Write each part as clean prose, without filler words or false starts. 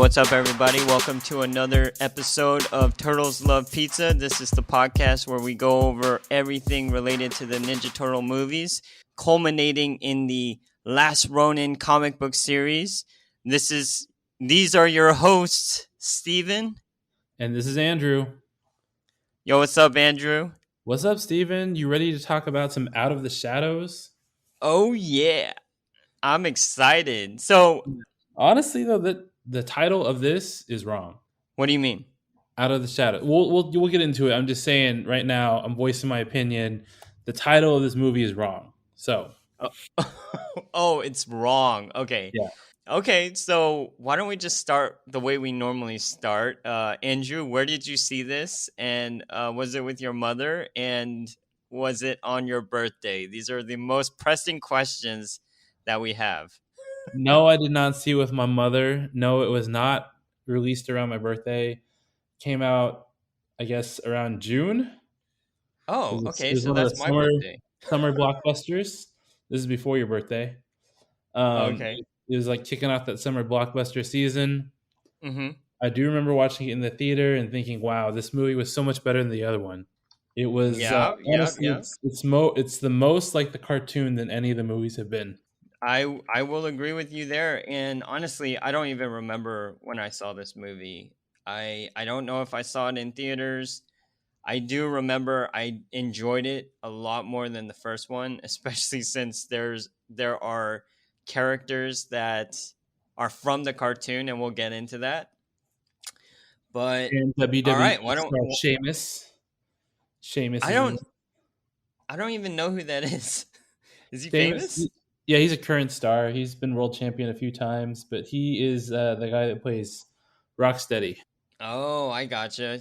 what's up, everybody? Welcome to another episode of Turtles Love Pizza. This is the podcast where we go over everything related to the Ninja Turtle movies, culminating in the Last Ronin comic book series. These are your hosts, Steven. And this is Andrew. Yo, what's up, Andrew? What's up, Steven? You ready to talk about some Out of the Shadows? Oh, yeah. I'm excited. So, honestly, though, the title of this is wrong. What do you mean? Out of the Shadows. We'll get into it. I'm just saying right now, I'm voicing my opinion. The title of this movie is wrong. So. Oh, it's wrong. Okay. Yeah. Okay, so why don't we just start the way we normally start? Andrew, where did you see this? And was it with your mother? And was it on your birthday? These are the most pressing questions that we have. No, I did not see it with my mother. No, it was not released around my birthday. Came out, I guess, around June. Oh, It okay, was so one of that's the my birthday. summer blockbusters. This is before your birthday. Okay. It was like kicking off that summer blockbuster season. Mm-hmm. I do remember watching it in the theater and thinking, "Wow, this movie was so much better than the other one." It was Yeah. honestly, it's the most like the cartoon than any of the movies have been. I will agree with you there. And honestly, I don't even remember when I saw this movie. I don't know if I saw it in theaters. I do remember I enjoyed it a lot more than the first one, especially since there are characters that are from the cartoon, and we'll get into that. But And all WWE right, why don't star Sheamus I is in don't I don't even know who that is. Is he Sheamus. famous? Yeah, he's a current star. He's been world champion a few times, but he is the guy that plays Rocksteady. Oh, I gotcha.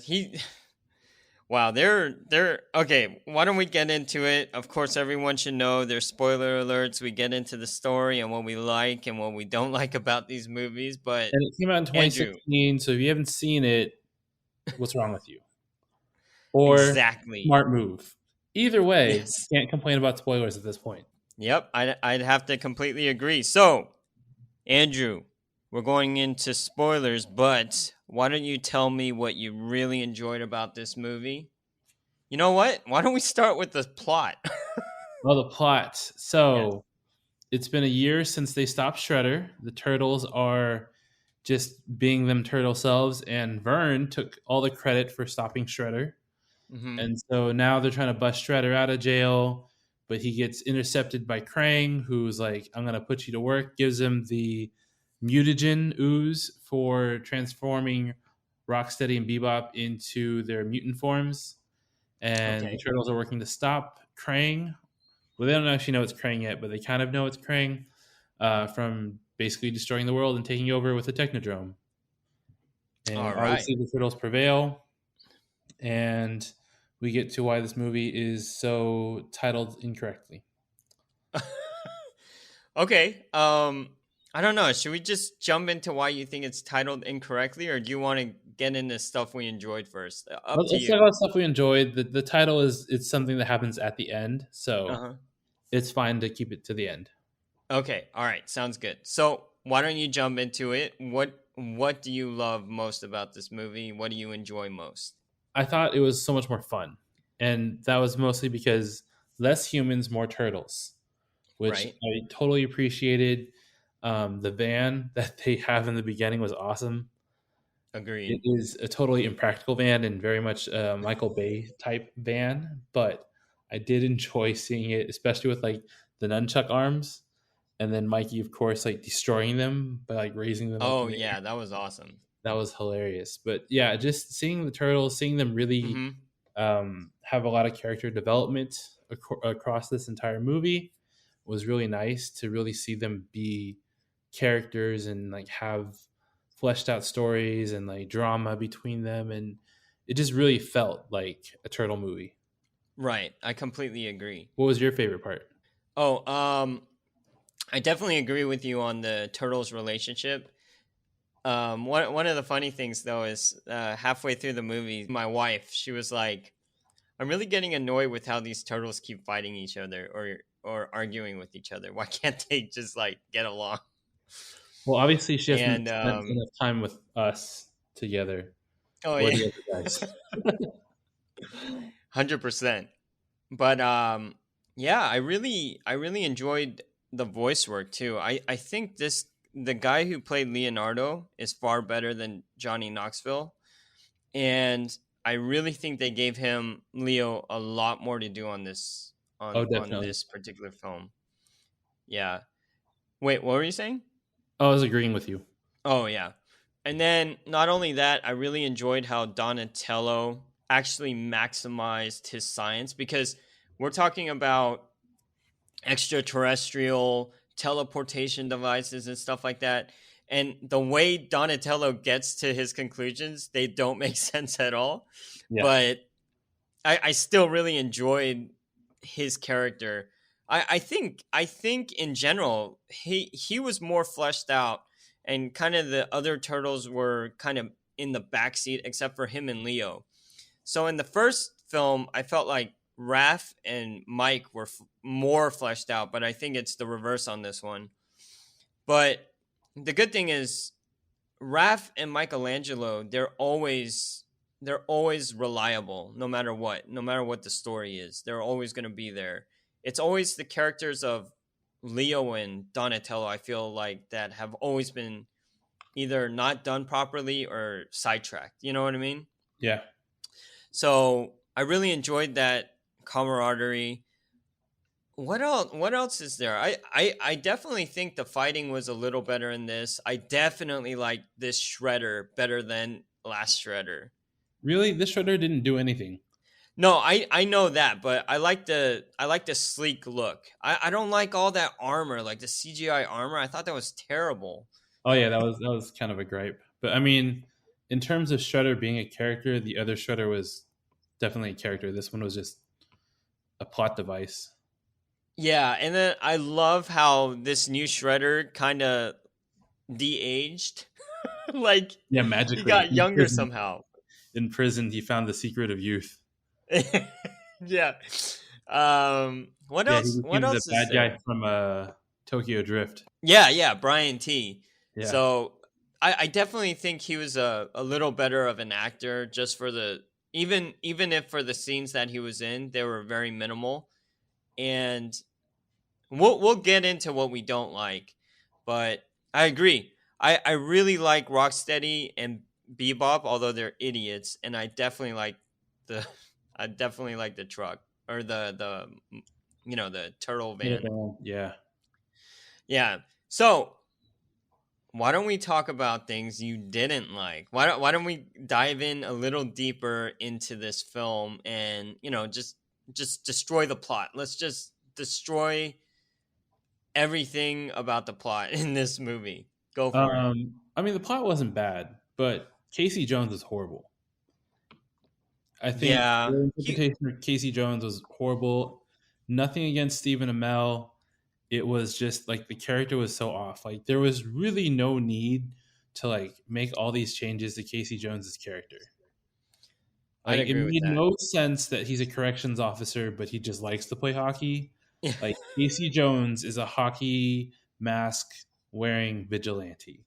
Wow, they're okay. Why don't we get into it? Of course, everyone should know there's spoiler alerts. We get into the story and what we like and what we don't like about these movies. But And it came out in Andrew, 2016, so if you haven't seen it, what's wrong with you? Or exactly. smart move. Either way, Yes. can't complain about spoilers at this point. Yep, I'd have to completely agree. So, Andrew, we're going into spoilers, but why don't you tell me what you really enjoyed about this movie? You know what? Why don't we start with the plot? Well, the plot. So Yes. it's been a year since they stopped Shredder. The turtles are just being them turtle selves, and Vern took all the credit for stopping Shredder. Mm-hmm. And so now they're trying to bust Shredder out of jail, but he gets intercepted by Krang, who's like, "I'm going to put you to work," gives him the mutagen ooze for transforming Rocksteady and Bebop into their mutant forms. And the Okay. turtles are working to stop Krang. Well, they don't actually know it's Krang yet, but they kind of know it's Krang from basically destroying the world and taking over with the Technodrome. And All right. obviously the turtles prevail, and we get to why this movie is so titled incorrectly. Okay. I don't know. Should we just jump into why you think it's titled incorrectly, or do you want to get into stuff we enjoyed first? Up to Let's talk you. about stuff we enjoyed. The title it's something that happens at the end, so Uh-huh. it's fine to keep it to the end. Okay. All right. Sounds good. So why don't you jump into it? What do you love most about this movie? What do you enjoy most? I thought it was so much more fun, and that was mostly because less humans, more turtles, which Right. I totally appreciated. The van that they have in the beginning was awesome. It Agreed. is a totally impractical van and very much a Michael Bay type van, but I did enjoy seeing it, especially with like the nunchuck arms, and then Mikey, of course, like destroying them by like raising them up Oh in the air. yeah, that was awesome. That was hilarious. But yeah, just seeing the turtles, seeing them really Mm-hmm. have a lot of character development across this entire movie was really nice to really see them be characters and like have fleshed out stories and like drama between them, and it just really felt like a turtle movie. Right. I completely agree. What was your favorite part? Oh, I definitely agree with you on the turtles relationship. One of the funny things though is halfway through the movie, my wife, she was like, "I'm really getting annoyed with how these turtles keep fighting each other or arguing with each other. Why can't they just like get along?" Well, obviously, she hasn't And spent enough time with us together oh or yeah, the other guys. 100%. But yeah, I really enjoyed the voice work too. I think this the guy who played Leonardo is far better than Johnny Knoxville, and I really think they gave him Leo a lot more to do on this Oh, on definitely. this particular film. Yeah. Wait, what were you saying? I was agreeing with you. Oh yeah. And then not only that, I really enjoyed how Donatello actually maximized his science because we're talking about extraterrestrial teleportation devices and stuff like that. And the way Donatello gets to his conclusions, they don't make sense at all. Yeah. But I still really enjoyed his character. I think in general he was more fleshed out, and kind of the other turtles were kind of in the backseat except for him and Leo. So in the first film, I felt like Raph and Mike were more fleshed out, but I think it's the reverse on this one. But the good thing is Raph and Michelangelo, they're always reliable no matter what the story is. They're always going to be there. It's always the characters of Leo and Donatello, I feel like, that have always been either not done properly or sidetracked. You know what I mean? Yeah. So I really enjoyed that camaraderie. What else is there? I definitely think the fighting was a little better in this. I definitely like this Shredder better than last Shredder. Really, this shredder didn't do anything. No, I know that, but I like the sleek look. I don't like all that armor, like the CGI armor. I thought that was terrible. Oh yeah, that was kind of a gripe. But I mean, in terms of Shredder being a character, the other Shredder was definitely a character. This one was just a plot device. Yeah, and then I love how this new Shredder kind of de-aged. Like Yeah, he magically got younger somehow. in prison, he found the secret of youth. Yeah. What Yeah, he else? What became the else is bad guy there? from Tokyo Drift. Yeah, yeah, Brian T. Yeah, So I definitely think he was a little better of an actor just for the even if for the scenes that he was in, they were very minimal. And we'll get into what we don't like, but I agree. I really like Rocksteady and Bebop, although they're idiots, and the I definitely like the truck or the turtle van. yeah. Yeah. So why don't we talk about things you didn't like? Why don't we dive in a little deeper into this film and just destroy the plot? Let's just destroy everything about the plot in this movie. Go for it. I mean, the plot wasn't bad, but Casey Jones is horrible. I think Yeah. their He interpretation of Casey Jones was horrible. Nothing against Stephen Amell. It was just like the character was so off. Like there was really no need to like make all these changes to Casey Jones's character. I'd Like it agree with made that. no sense that he's a corrections officer, but he just likes to play hockey. Yeah. Like Casey Jones is a hockey mask wearing vigilante.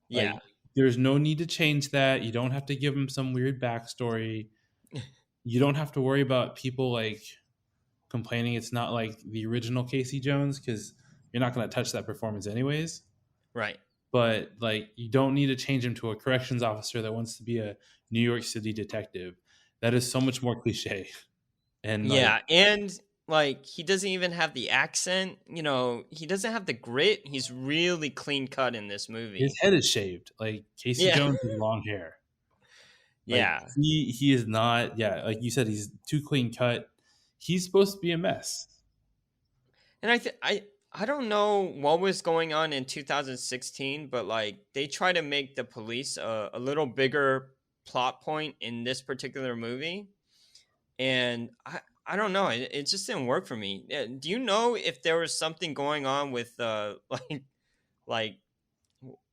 Yeah. Like there's no need to change that. You don't have to give him some weird backstory. You don't have to worry about people like complaining it's not like the original Casey Jones because you're not going to touch that performance anyways. Right. But like, you don't need to change him to a corrections officer that wants to be a New York City detective. That is so much more cliche. And like, Yeah, and like he doesn't even have the accent, he doesn't have the grit. He's really clean cut in this his movie. head is shaved. Like Casey Yeah. Jones has long hair. Like Yeah. he is not. Yeah, like you said, he's too clean cut. He's supposed to be a mess. And I don't know what was going on in 2016, but like they try to make the police a little bigger plot point in this particular movie, and I don't know, it just didn't work for me. Do you know if there was something going on with like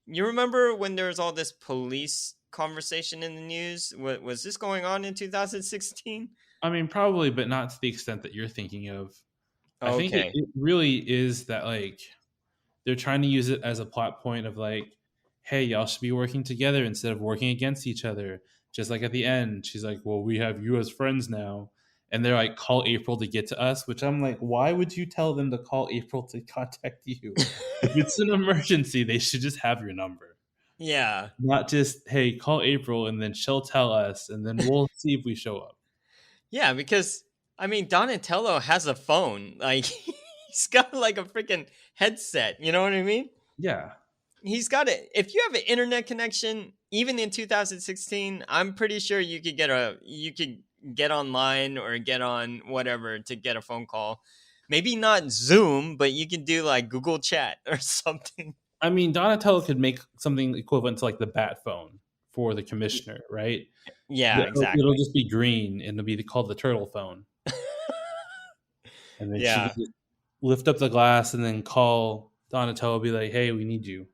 you remember when there was all this police conversation in the news? Was this going on in 2016? I mean, probably, but not to the extent that you're thinking of. I think it, Okay. it really is that like they're trying to use it as a plot point of like, hey, y'all should be working together instead of working against each other. Just like at the end, she's like, well, we have you as friends now. And they're like, call April to get to us, which I'm like, why would you tell them to call April to contact you? If it's an emergency, they should just have your number. Yeah. Not just, hey, call April and then she'll tell us and then we'll see if we show up. Yeah, because I mean Donatello has a phone. Like he's got like a freaking headset, you know what I mean? Yeah. He's got it. If you have an internet connection, even in 2016, I'm pretty sure you could get online or get on whatever to get a phone call. Maybe not Zoom, but you can do like Google Chat or something. I mean, Donatello could make something equivalent to like the bat phone for the commissioner, right? Yeah, It'll exactly. just be green and it'll be called the turtle phone. And then she Yeah. could just lift up the glass and then call Donatello, be like, hey, we need you.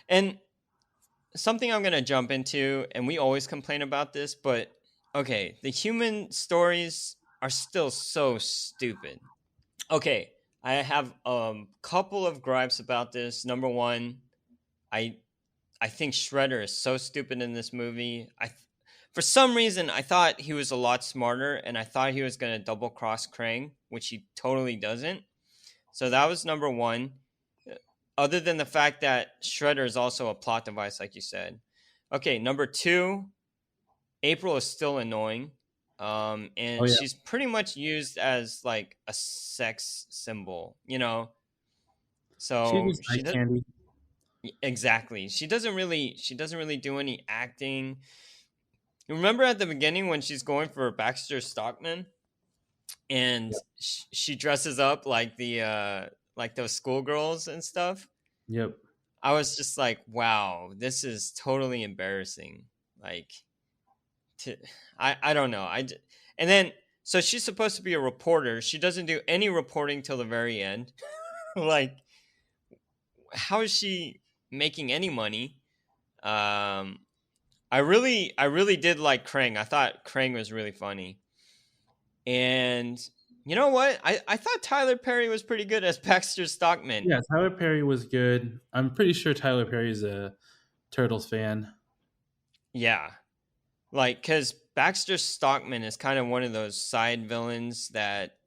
And something I'm going to jump into, and we always complain about this, but okay, the human stories are still so stupid. Okay, I have a couple of gripes about this. Number one, I I think Shredder is so stupid in this movie. For some reason I thought he was a lot smarter, and I thought he was going to double cross Krang, which he totally doesn't. So that was number one. Other than the fact that Shredder is also a plot device, like you said. Okay, number two, April is still annoying. Oh And yeah, she's pretty much used as like a sex symbol, you know. she So just eye she does candy. exactly. She doesn't really do any acting. You remember at the beginning when she's going for Baxter Stockman and Yep. she dresses up like those schoolgirls and stuff. Yep. I was just like, wow, this is totally embarrassing. Like, to, I don't know. And then so she's supposed to be a reporter. She doesn't do any reporting till the very end. Like, how is she making any money? Um, I really did like Krang. I thought Krang was really funny. And you know what? I thought Tyler Perry was pretty good as Baxter Stockman. Yeah, Tyler Perry was good. I'm pretty sure Tyler Perry's a Turtles fan. Yeah, like because Baxter Stockman is kind of one of those side villains that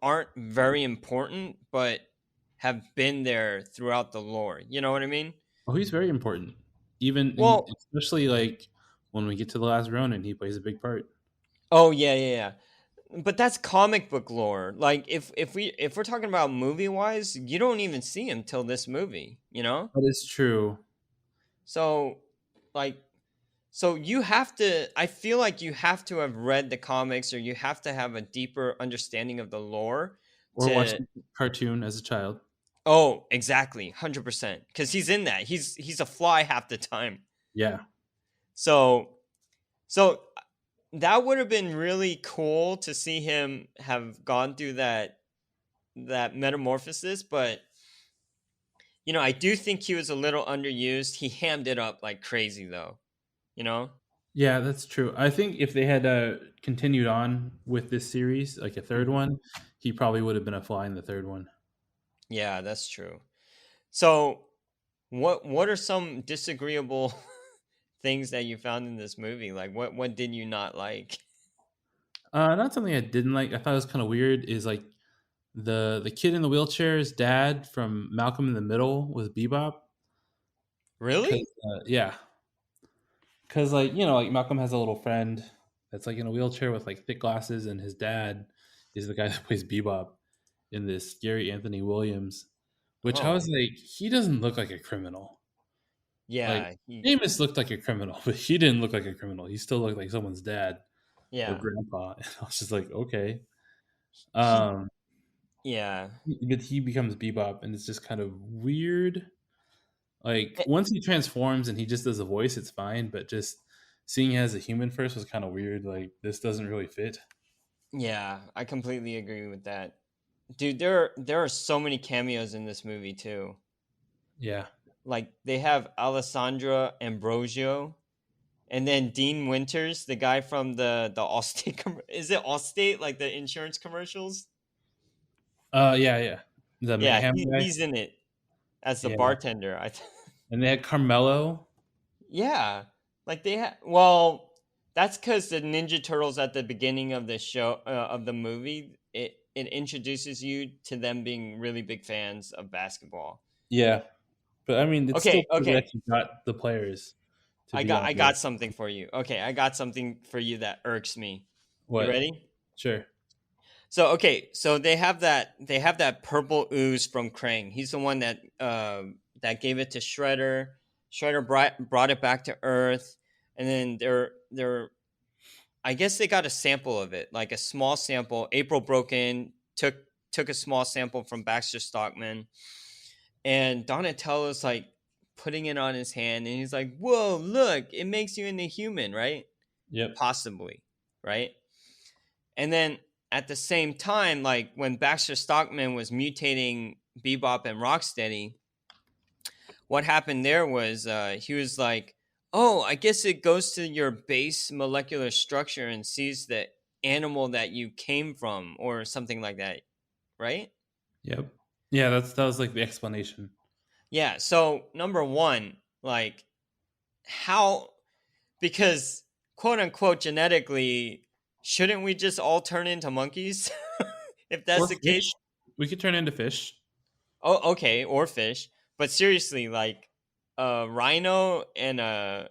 aren't very important, but have been there throughout the lore. You know what I mean? Oh, he's very important. Even in, Well, especially like when we get to the last Ronin, he plays a big part. oh yeah, yeah, yeah. But that's comic book lore. Like if we're talking about movie wise, you don't even see him till this movie. You know? That is true. So like so you have to I feel like you have to have read the comics, or you have to have a deeper understanding of the lore Or to watching cartoon as a child. oh, exactly, 100%, cuz he's in that. He's a fly half the time. Yeah. So so that would have been really cool to see him have gone through that metamorphosis, but I do think he was a little underused. He hammed it up like crazy though, you know? Yeah, that's true. I think if they had continued on with this series, like a third Mhm. one, he probably would have been a fly in the third one. Yeah, that's true. So, what are some disagreeable things that you found in this movie? Like what did you not like? Not something I didn't like. I thought it was kind of weird. Is like the kid in the wheelchair's dad from Malcolm in the Middle was Bebop. Really? Cause yeah, because like like Malcolm has a little friend that's like in a wheelchair with like thick glasses, and his dad is the guy that plays Bebop in this Gary Anthony Williams. Which I Oh, was like, he doesn't look like a criminal. Like yeah, he Amos looked like a criminal, but he didn't look like a criminal. He still looked like someone's dad or yeah. grandpa. And I was just like, okay. He Um, yeah. but he becomes Bebop, and it's just kind of weird. Like Eh, once he transforms and he just does a voice, it's fine. But just seeing him as a human first was kind of weird. Like this doesn't really fit. Yeah, I completely agree with that. Dude, there are so many cameos in this movie too. Yeah. Like they have Alessandra Ambrosio, and then Dean Winters, the guy from the Allstate is it Allstate, like the insurance commercials? Yeah. Yeah. The Yeah, mayhem guy. he's in it. as the Yeah, bartender. and they had Carmelo. Yeah, like they had. Well, that's because the Ninja Turtles at the beginning of the show of the movie, it introduces you to them being really big fans of basketball. Yeah, but I mean, it's still Okay, cool that okay, you got the players to I be got on I board. got something for you. Okay, I got something for you that irks me. You What? ready? Sure. So okay, so they have that purple ooze from Krang. He's the one that gave it to Shredder. Shredder brought it back to Earth, and then they're I guess they got a sample of it, like a small sample. April broke in, took a small sample from Baxter Stockman, and Donatello's like putting it on his hand, and he's like, "Whoa, look! It makes you into human, right? Yep. Possibly, right?" And then at the same time, like when Baxter Stockman was mutating Bebop and Rocksteady, what happened there was he was like, "Oh, I guess it goes to your base molecular structure and sees the animal that you came from, or something like that, right?" Yep. Yeah, that was like the explanation. Yeah. So number one, like how because quote unquote genetically, shouldn't we just all turn into monkeys if that's Or the case? fish. We could turn into fish. Oh, okay, or fish. But seriously, like a rhino and a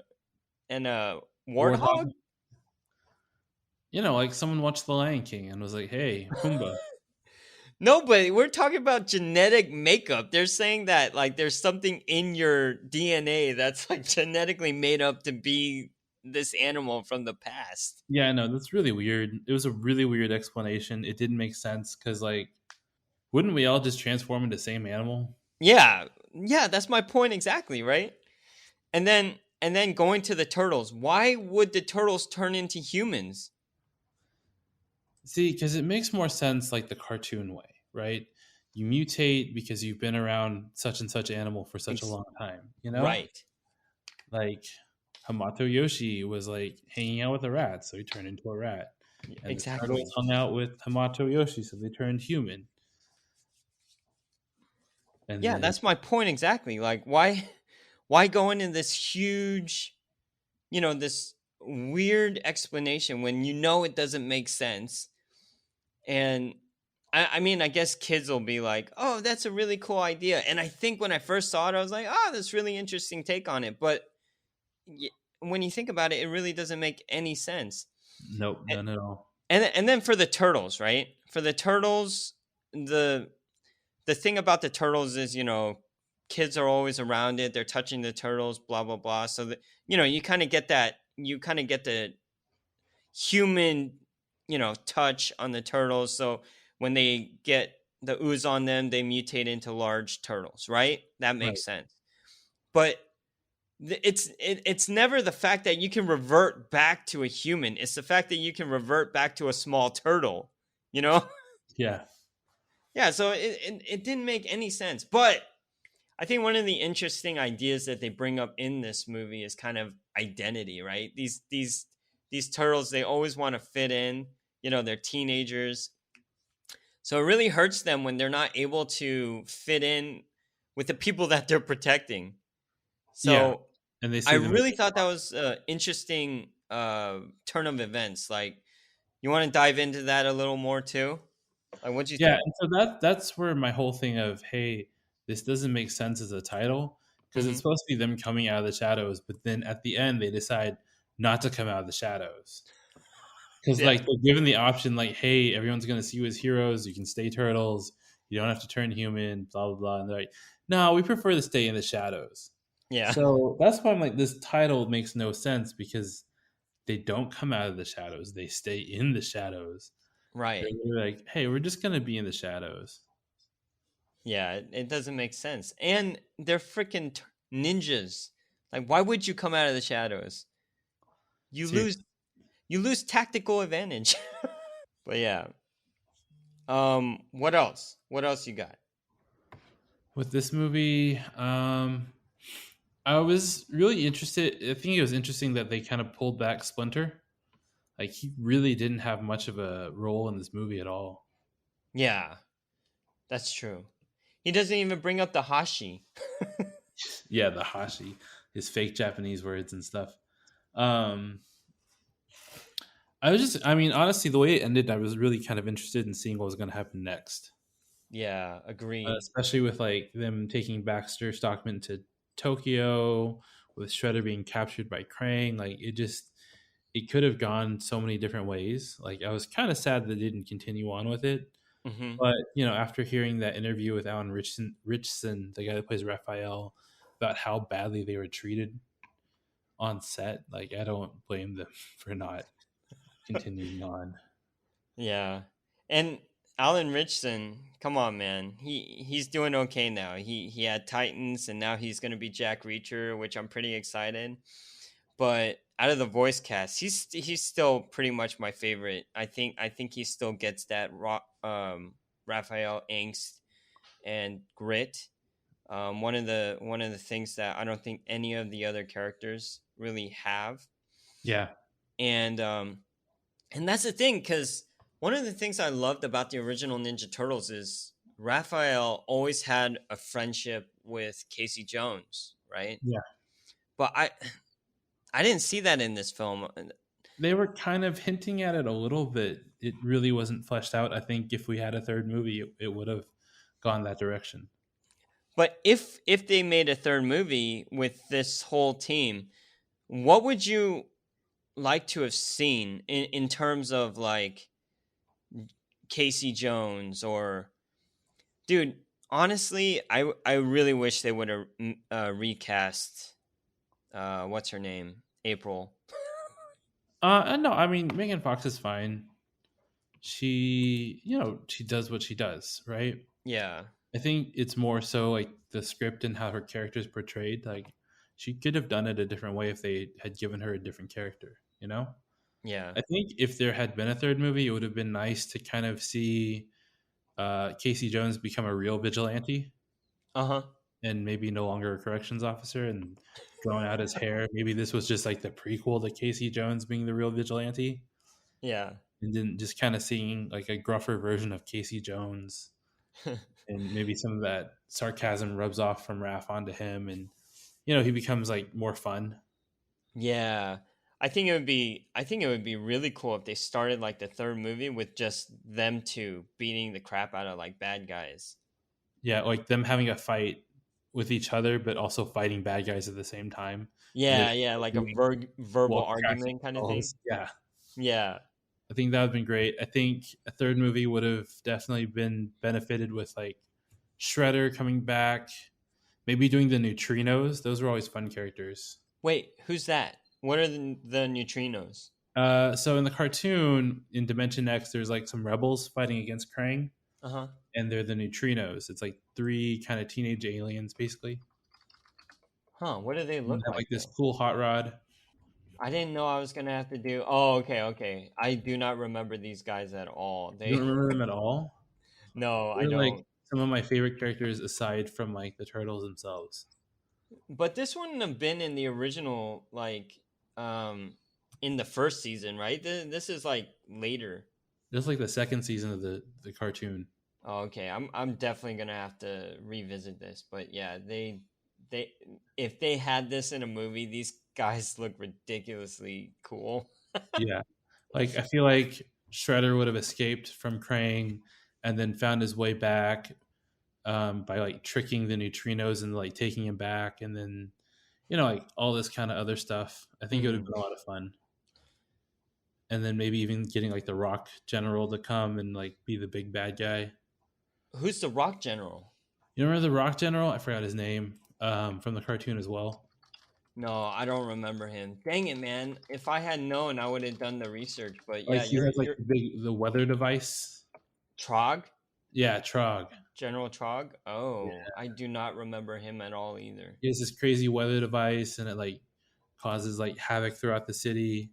Warthog. warthog? Like someone watched The Lion King and was like, "Hey, Pumbaa." No, but we're talking about genetic makeup. They're saying that like there's something in your DNA that's like genetically made up to be this animal from the past. Yeah, I know that's really weird. It was a really weird explanation. It didn't make sense because, like, wouldn't we all just transform into the same animal? Yeah. Yeah, that's my point exactly, right? And then going to the turtles. Why would the turtles turn into humans? See, because it makes more sense like the cartoon way, right? You mutate because you've been around such and such animal for such a Ex- long time, you know? right. Like Hamato Yoshi was like hanging out with a rat, so he turned into a rat. And the turtles Exactly. hung out with Hamato Yoshi, so they turned human. And Yeah, then that's my point exactly. Like why go into this huge, this weird explanation when you know it doesn't make sense? And I mean, I guess kids will be like, "Oh, that's a really cool idea." And I think when I first saw it, I was like, "Oh, that's really interesting take on it." But y- when you think about it, it really doesn't make any sense. nope, And none at all. and then for the turtles, right? For the turtles, the thing about the turtles is, kids are always around it. They're touching the turtles, blah blah blah. So that you kind of get that. You kind of get the human, touch on the turtles. So when they get the ooze on them, they mutate into large turtles, right? That Right. makes sense. But it's never the fact that you can revert back to a human. It's the fact that you can revert back to a small turtle. You know? Yeah. Yeah. So it didn't make any sense. But I think one of the interesting ideas that they bring up in this movie is kind of identity, right? These turtles, they always want to fit in. They're teenagers, so it really hurts them when they're not able to fit in with the people that they're protecting. Yeah. So And they I see them as really thought that was an interesting turn of events. Like, you want to dive into that a little more too? Like, what'd you yeah, think? and so that's where my whole thing of, hey, this doesn't make sense as a title because it's Hmm. supposed to be them coming out of the shadows, but then at the end they decide not to come out of the shadows. Because Yeah, like they're given the option, like, hey, everyone's gonna see you as heroes, you can stay turtles, you don't have to turn human, blah blah blah. And they're like, no, we prefer to stay in the shadows. yeah, So that's why I'm like, this title makes no sense because they don't come out of the shadows, they stay in the shadows. They're right. like, hey, we're just gonna be in the shadows. Yeah, it doesn't make sense. And they're freaking ninjas. Like, why would you come out of the shadows? You lose Seriously. you lose tactical advantage. But yeah. What else? What else you got? With this movie, I was really interested. I think it was interesting that they kind of pulled back Splinter. Like he really didn't have much of a role in this movie at all. Yeah, that's true. He doesn't even bring up the hashi. Yeah, the hashi, his fake Japanese words and stuff. Um, I mean, honestly, the way it ended, I was really kind of interested in seeing what was going to happen next, Yeah, agree. especially with like them taking Baxter Stockman to Tokyo, with Shredder being captured by Krang. Like it could have gone so many different ways. Like I was kind of sad that they didn't continue on with it. Hmm. But after hearing that interview with Alan Richson, the guy that plays Raphael, about how badly they were treated on set, like I don't blame them for not continuing on. Yeah, and Alan Richson, come on, man, he's doing okay now. He had Titans, and now he's gonna be Jack Reacher, which I'm pretty excited. But out of the voice cast, he's still pretty much my favorite. I think he still gets that Raphael angst and grit. One of the things that I don't think any of the other characters really have, Yeah, and that's the thing, because one of the things I loved about the original Ninja Turtles is Raphael always had a friendship with Casey Jones, right? yeah. But I didn't see that in this film. They were kind of hinting at it a little bit. It really wasn't fleshed out. I think if we had a third movie, it would have gone that direction. But if they made a third movie with this whole team, what would you like to have seen in terms of like Casey Jones or dude? Honestly, I really wish they would have recast what's her name, April. No, I mean Megan Fox is fine. She does what she does, right? Yeah, I think it's more so like the script and how her character is portrayed. Like she could have done it a different way if they had given her a different character. yeah, I think if there had been a third movie, it would have been nice to kind of see Casey Jones become a real vigilante uh huh, and maybe no longer a corrections officer and growing out his hair. Maybe this was just like the prequel to Casey Jones being the real vigilante, yeah. and then just kind of seeing like a gruffer version of Casey Jones, and maybe some of that sarcasm rubs off from Raph onto him, and he becomes like more fun. Yeah. I think it would be really cool if they started like the third movie with just them two beating the crap out of like bad guys. Yeah, like them having a fight with each other, but also fighting bad guys at the same time, and they're Yeah, yeah, like a doing verbal while cracking argument kind of thing. skulls. Yeah, Yeah. I think that would have been great. I think a third movie would have definitely been benefited with like Shredder coming back, maybe doing the neutrinos. Those were always fun characters. Wait, who's that? What are the neutrinos? So in the cartoon in Dimension X, there's like some rebels fighting against Krang, Uh-huh. and they're the neutrinos. It's like three kind of teenage aliens, basically. Huh, what do they And they look have like like this though? cool hot rod. I didn't know I was going to have to do. Oh, okay, okay. I do not remember these guys at all. You They don't remember them at all? No, I They're like don't. some of my favorite characters aside from like the turtles themselves. But this wouldn't have been in the original, like, um, in the first season, right? This is like later. This is like the second season of the cartoon. Oh, okay, I'm definitely gonna have to revisit this. But yeah, they if they had this in a movie, these guys look ridiculously cool. Yeah. Like I feel like Shredder would have escaped from Krang and then found his way back by like tricking the neutrinos and like taking him back, and then like all this kind of other stuff. I think it would have Hmm. been a lot of fun. And then maybe even getting like the Rock General to come and like be the big bad guy. Who's the Rock General? You remember the Rock General? I forgot his name from the cartoon as well. No, I don't remember him. Dang it, man! If I had known, I would have done the research. But Like yeah, he you're has like you're the weather device. Trog, Yeah, Trog. General Trog. Oh, Yeah. I do not remember him at all either. He has this crazy weather device, and it like causes like havoc throughout the city.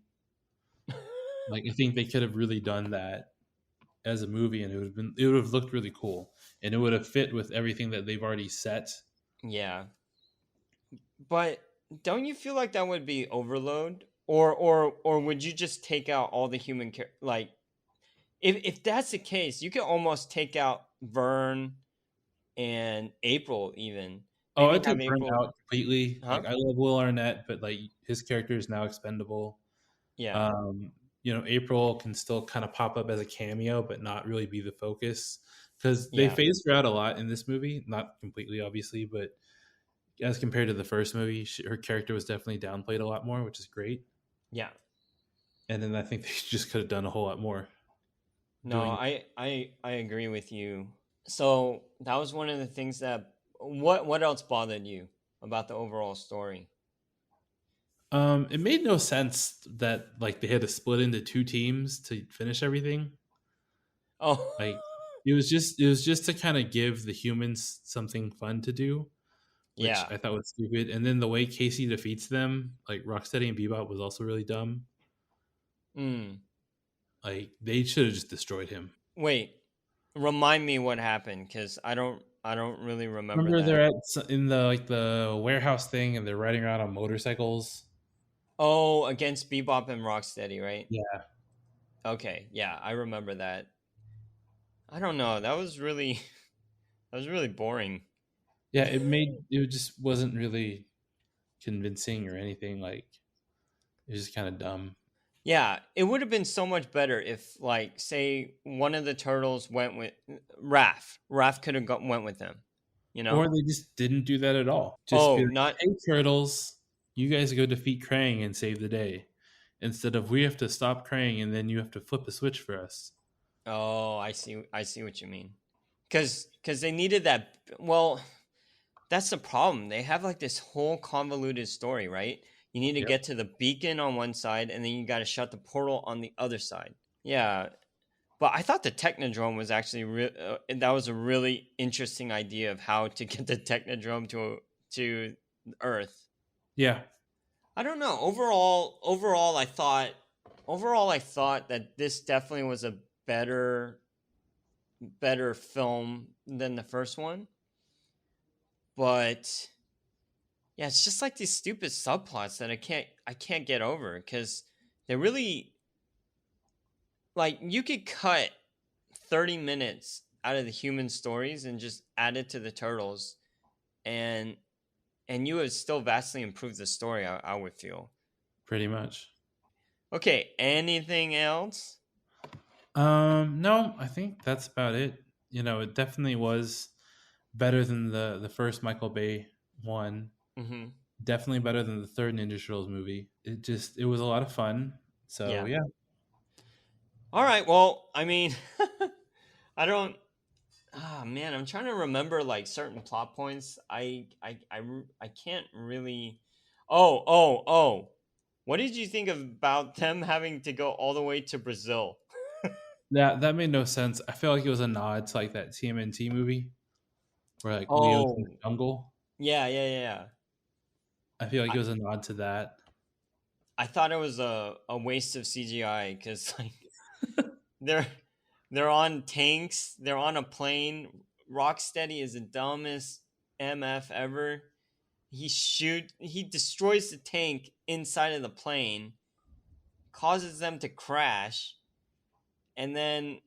Like I think they could have really done that as a movie, and it would have looked really cool, and it would have fit with everything that they've already set. Yeah, but don't you feel like that would be overload, or would you just take out all the like if that's the case, you could almost take out Vern, and April even. Oh, Maybe it have took burnt April, out completely. huh? Like I love Will Arnett, but like his character is now expendable. Yeah, Um, April can still kind of pop up as a cameo, but not really be the focus because they yeah, phased her out a lot in this movie. Not completely, obviously, but as compared to the first movie, her character was definitely downplayed a lot more, which is great. yeah. And then I think they just could have done a whole lot more No, doing. I agree with you. So that was one of the things that what else bothered you about the overall story? It made no sense that like they had to split into two teams to finish everything. Oh, Like it was just to kind of give the humans something fun to do, which yeah. I thought was stupid. And then the way Casey defeats them, like Rocksteady and Bebop, was also really dumb. Mm. Like they should have just destroyed him. Wait, remind me what happened because I don't really remember Remember that. they're in the like the warehouse thing and they're riding around on motorcycles. Oh, against Bebop and Rocksteady, right? Yeah, Okay, yeah, I remember that. I don't know. That was really that was really boring. yeah. It just wasn't really convincing or anything. Like it was just kind of dumb. Yeah, it would have been so much better if, like, say one of the turtles went with Raph. Raph could have went with them. You know? Or they just didn't do that at all. Just be Oh, like, not. "Hey, turtles, you guys go defeat Krang and save the day," instead of we have to stop Krang and then you have to flip a switch for us. Oh, I see. I see what you mean. Because they needed that. Well, that's the problem. They have like this whole convoluted story, right? You need to Yep. get to the beacon on one side, and then you got to shut the portal on the other side. Yeah, but I thought the Technodrome was actually that was a really interesting idea of how to get the Technodrome to Earth. Yeah, I don't know. Overall I thought that this definitely was a better film than the first one. But yeah, it's just like these stupid subplots that I can't get over because they really, like, you could cut 30 minutes out of the human stories and just add it to the turtles, and you would still vastly improve the story, I would feel. pretty much. Okay, anything else? No, I think that's about it. It definitely was better than the first Michael Bay one. Mm-hmm. Definitely better than the third Ninja Turtles movie. It was a lot of fun. So Yeah. yeah, All right, well, I mean, I don't. Ah, man, I'm trying to remember like certain plot points. I can't really. Oh. What did you think about them having to go all the way to Brazil? that made no sense. I feel like it was a nod to like that TMNT movie where like Leo's in the Oh, jungle. yeah. I feel like I, it was a nod to that. I thought it was a waste of CGI because like they're they're on tanks, they're on a plane. Rocksteady is the dumbest MF ever. He destroys the tank inside of the plane, causes them to crash, and then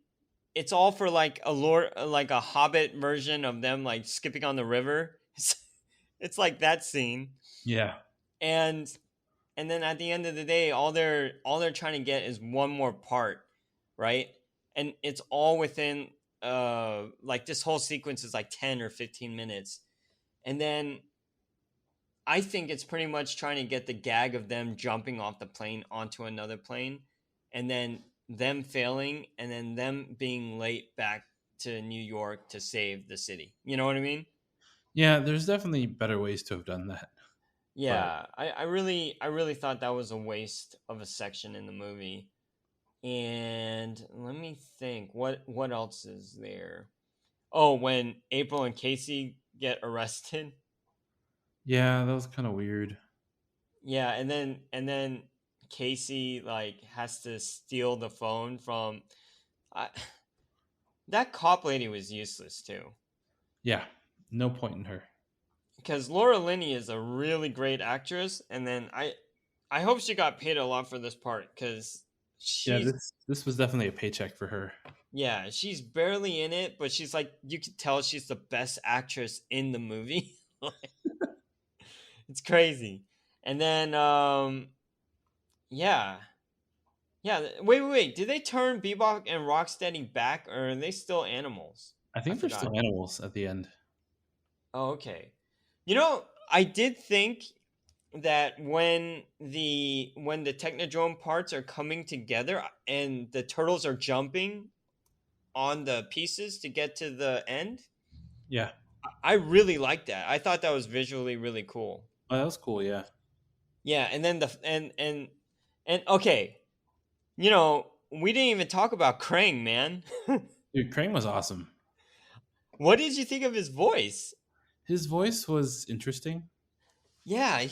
it's all for like like a Hobbit version of them like skipping on the river. It's like that scene, Yeah. and then at the end of the day, all they're trying to get is one more part, right? And it's all within like this whole sequence is like 10 or 15 minutes, and then I think it's pretty much trying to get the gag of them jumping off the plane onto another plane, and then them failing, and then them being late back to New York to save the city. You know what I mean? Yeah, there's definitely better ways to have done that. But Yeah, I really thought that was a waste of a section in the movie. And let me think, what else is there? Oh, when April and Casey get arrested. yeah, that was kind of weird. Yeah, and then Casey like has to steal the phone from I, that cop lady was useless too. Yeah, no point in her. Because Laura Linney is a really great actress, and then I hope she got paid a lot for this part because Yeah, she's this was definitely a paycheck for her. Yeah, she's barely in it, but she's like you can tell she's the best actress in the movie. It's crazy. And then yeah. Yeah, wait. Did they turn Bebop and Rocksteady back or are they still animals? I I think they're forgot. still animals at the end. Oh, okay. You know, I did think that when the Technodrome parts are coming together and the turtles are jumping on the pieces to get to the end, Yeah. I really liked that. I thought that was visually really cool. Oh, that was cool. Yeah. Yeah, and then and okay, we didn't even talk about Krang, man. Dude, Krang was awesome. What did you think of his voice? His voice was interesting. Yeah,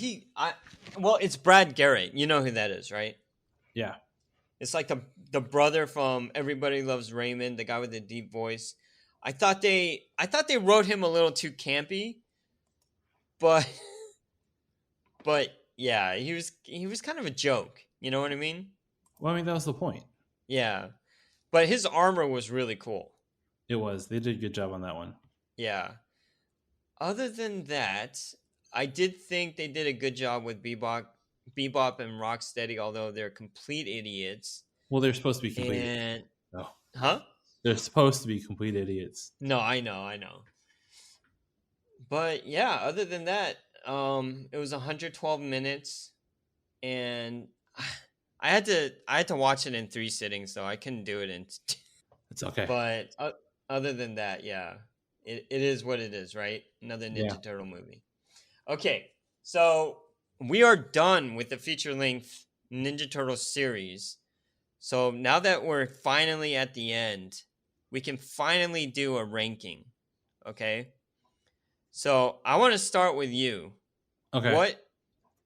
well, it's Brad Garrett. You know who that is, right? Yeah. It's like the brother from Everybody Loves Raymond, the guy with the deep voice. I thought they wrote him a little too campy, but but yeah, he was kind of a joke. You know what I mean? Well, I mean, that was the point. Yeah, but his armor was really cool. It was. They did a good job on that one. Yeah. Other than that, I did think they did a good job with Bebop and Rocksteady, although they're complete idiots. Well, they're supposed to be complete. And No, huh? they're supposed to be complete idiots. No, I know. But yeah, other than that, it was 112 minutes, and I had to watch it in 3 sittings, so I couldn't do it in. It's okay. But other than that, yeah, it is what it is, right? Another Yeah. Ninja Turtle movie. Okay, so we are done with the feature length Ninja Turtle series. So now that we're finally at the end, we can finally do a ranking. Okay. So I want to start with you. Okay. What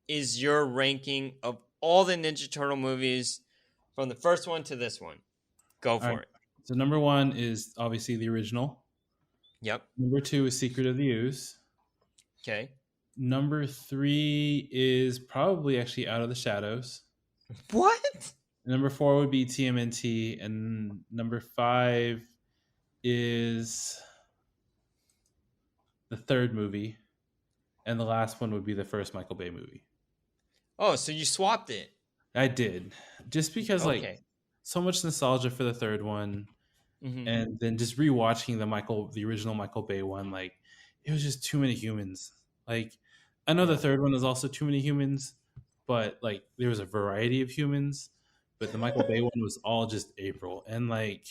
is your ranking of all the Ninja Turtle movies from the first one to this one? Go All for right. it. So number one is obviously the original. Yep. Number two is Secret of the Ooze. Okay. Number three is probably actually Out of the Shadows. What? Number four would be TMNT, and number five is the third movie, and the last one would be the first Michael Bay movie. Oh, so you swapped it. I did, just because like Okay. so much nostalgia for the third one, Hmm. and then just rewatching the original Michael Bay one, like it was just too many humans. Like I know the Yeah. third one is also too many humans, but like there was a variety of humans. But the Michael Bay one was all just April, and like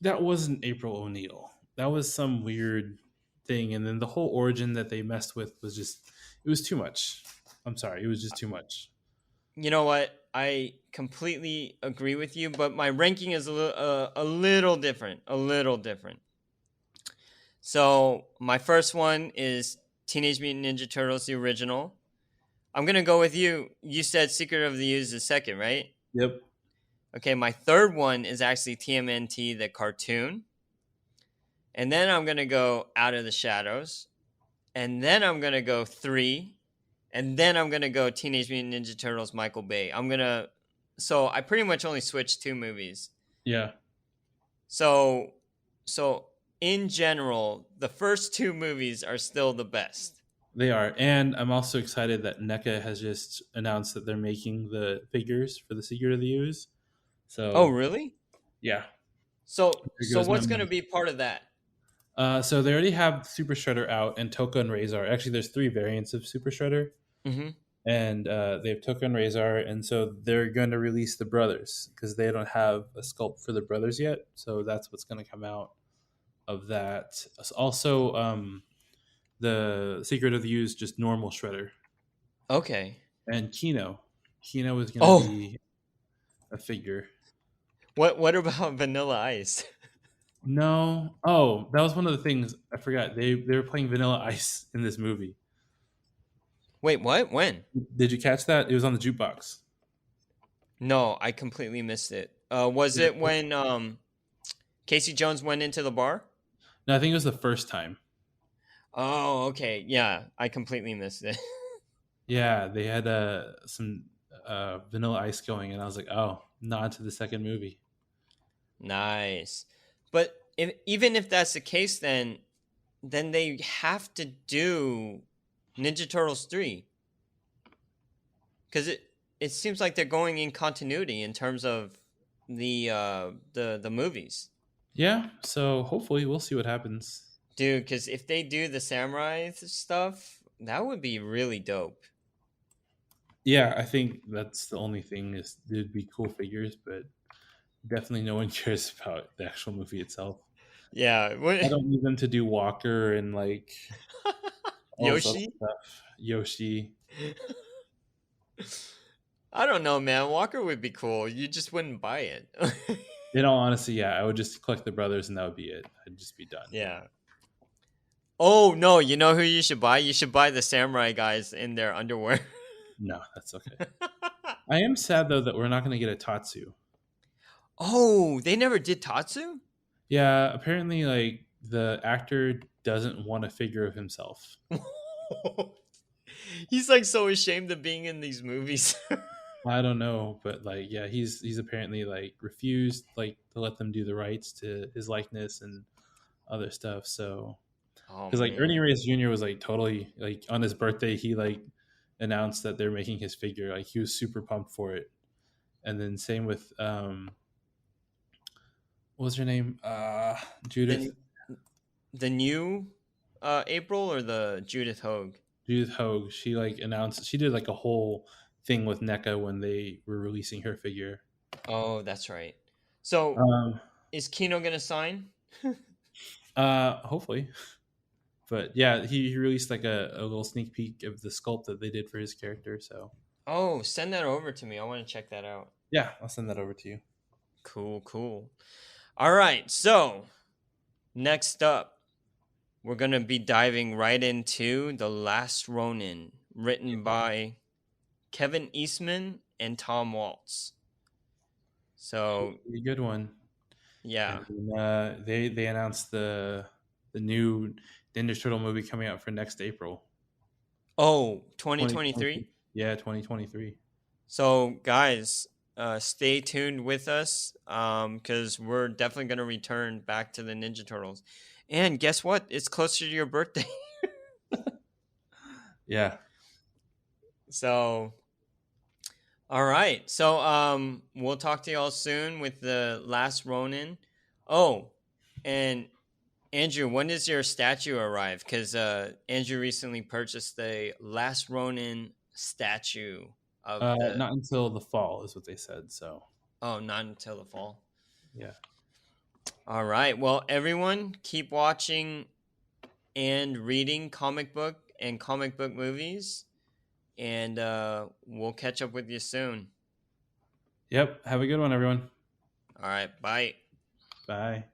that wasn't April O'Neil. That was some weird thing, and then the whole origin that they messed with was just it was too much. I'm sorry, it was just too much. You know what? I completely agree with you, but my ranking is a little different. A little different. So my first one is Teenage Mutant Ninja Turtles, the original. I'm gonna go with you. You said Secret of the Ooze is second, right? Yep. Okay, my third one is actually TMNT, the cartoon. And then I'm gonna go Out of the Shadows. And then I'm gonna go three. And then I'm gonna go Teenage Mutant Ninja Turtles, Michael Bay. So I pretty much only switched two movies. Yeah, So so in general, the first two movies are still the best. they are, and I'm also excited that NECA has just announced that they're making the figures for the Secret of the Ooze. Oh, So really? yeah, So there so goes my what's gonna money. be part of that? So they already have Super Shredder out, and Toka and Razor. Actually, there's three variants of Super Shredder, Mm-hmm. and they have Toka and Razor, and so they're going to release the brothers because they don't have a sculpt for the brothers yet. So that's what's going to come out of that. Also, the Secret of the Use just normal Shredder Okay. and Kino. Kino is going to Oh, be a figure. what about Vanilla Ice? No, oh, that was one of the things I forgot. They were playing Vanilla Ice in this movie. Wait, what? When? Did you catch that? It was on the jukebox. No, I completely missed it. Was Yeah. it when Casey Jones went into the bar? No, I think it was the first time. Oh, okay. Yeah, I completely missed it. Yeah, they had some Vanilla Ice going, and I was like, oh, nod to the second movie. Nice. But even if that's the case, then they have to do Ninja Turtles 3 because it seems like they're going in continuity in terms of the movies, Yeah, so hopefully we'll see what happens. dude. Because if they do the samurai stuff, that would be really dope. Yeah, I think that's the only thing is it'd be cool figures, but definitely no one cares about the actual movie itself. Yeah, I don't need them to do Walker and like all this other Yoshi. stuff. Yoshi. I don't know, man. Walker would be cool. You just wouldn't buy it. In all honesty, yeah, I would just collect the brothers and that would be it. I'd just be done. Yeah. Oh no, you know who you should buy? You should buy the samurai guys in their underwear. No, that's okay. I am sad though that we're not going to get a Tatsu. Oh, they never did Tatsu? Yeah, apparently like the actor doesn't want a figure of himself. He's like so ashamed of being in these movies. I don't know, but like yeah, he's apparently like refused like to let them do the rights to his likeness and other stuff. So Oh because like Ernie man. Reyes Jr. was like totally like on his birthday he like announced that they're making his figure. Like he was super pumped for it. And then same with what was her name? Judith The the new April or the Judith Hogue? Judith Hogue. She like announced she did like a whole thing with NECA when they were releasing her figure. Oh, that's right. So Um, is Kino gonna sign? hopefully. But yeah, he released like a little sneak peek of the sculpt that they did for his character. So Oh, send that over to me. I want to check that out. yeah, I'll send that over to you. Cool, cool. All right. So, next up, we're going to be diving right into The Last Ronin, written by Kevin Eastman and Tom Waltz. Should So, be a good one. yeah. And they announced the new Ninja Turtle movie coming out for next April, Oh, 2023. 2023. Yeah, 2023. So, guys, stay tuned with us because we're definitely going to return back to the Ninja Turtles. And guess what? It's closer to your birthday. Yeah. So, all right. So we'll talk to y'all soon with the last Ronin. Oh, and Andrew, when does your statue arrive? Because Andrew recently purchased the last Ronin statue of the. Not until the fall is what they said. So Oh, not until the fall. yeah. All right. Well, everyone, keep watching and reading comic book and comic book movies, and we'll catch up with you soon. Yep. Have a good one, everyone. All right. Bye. Bye.